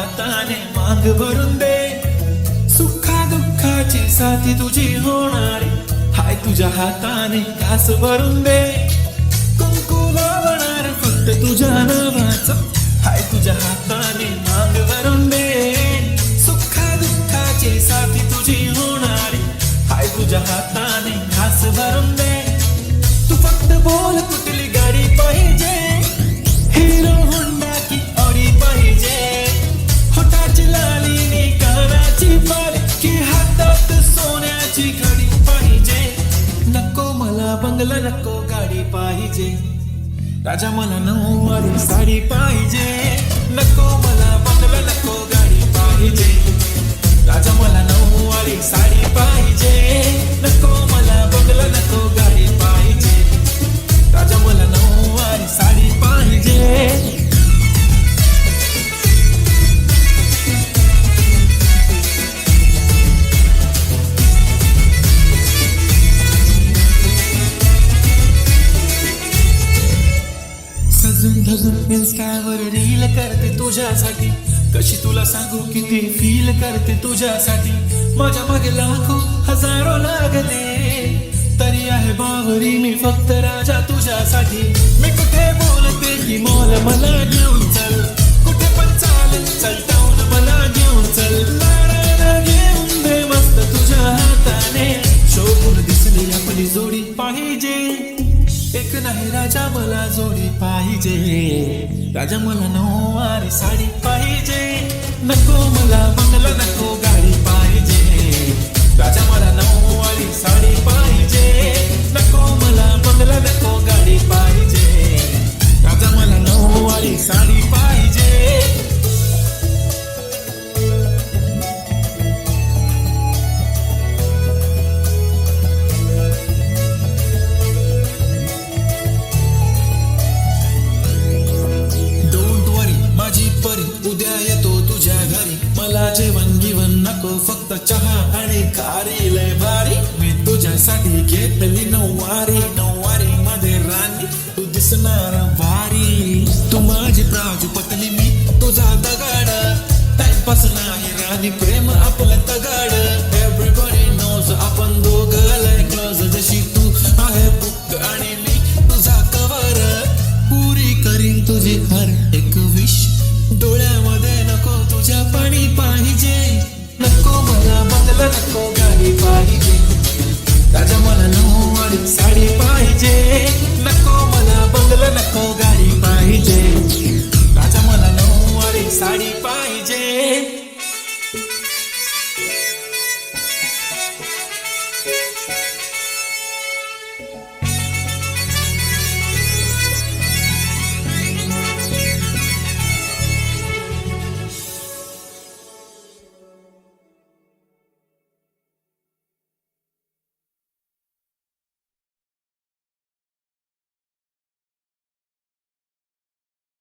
हाताने माग भरून दे, सुखा दुःखाची साथी तुझी होणारी, हाय तुझ्या हाताने घास भरून दे, कुंकू लावणार फक्त तुझ्या नावाचा, हाय तुझ्या हाताने माग भरून दे, सुखा दुःखाची साथी तुझी होणारी, हाय तुझ्या हाताने घास भरून दे. तू फक्त बोल कुठली गाडी पाहिजे, हिरो होंडा की ऑडी पाहिजे, होठाची लालीने कानाची बाली की हातात सोन्याची घडी पाहिजे. नको मला बंगला नको गाडी पाहिजे, राजा मला नऊवारी साडी पाहिजे. नको मला बंगला नको गाडी पाहिजे, राजा मला नऊवारी साडी पाहिजे. नको मला बंगला नको गाडी पाहिजे, राजा मला नऊवारी साडी पाहिजे. सजून धजून इन्स्टावर रील करते तुझ्यासाठी, कशी तुला सांगू किती फील करते तुझ्यासाठी. माझ्या मागे लाखो हजारो लागले, तरी आहे बावरी मी फक्त राजा तुझ्यासाठी. मी कुठे बोलते की मॉल मला घेऊन चल, कुठे पण चालेल चल टाऊन मला घेऊन चल. नारायण घेऊन दे मस्त तुझ्या हाताने, शोभून दिसली आपली जोडी पाहिजे. एक नाही राजा मला जोडी पाहिजे, राजा मला नऊवारी साडी पाहिजे. नको मला बंगला नको गाडी पाहिजे, राजा मला नऊवारी साडी पाहिजे. नको मला बंगला नको गाडी पाहिजे, राजा मला नऊवारी साडी पाहिजे. उद्या येतो तुझ्या घरी, मला जेवण गिवण नको फक्त चहा आणि खारी लय भारी. मी तुझ्यासाठी घेतली नऊवारी, नऊवारी मध्ये राणी तू दिसणार भारी. तू माझी प्राजूपतली मी तुझा दगाड, टाइमपास नाही राणी प्रेम आपलं तगाड. एव्हरीबडी नोज आपण दोघं लय क्लोज, जशी तू आहे बुक आणि मी तुझा कवर. पुरी करीन तुझी हर एक विश, डोळ्यामध्ये नको तुझ्या पाणी पाहिजे. नको मला बंगला नको गाडी पाहिजे, राजा मला नऊवारी साडी पाहिजे.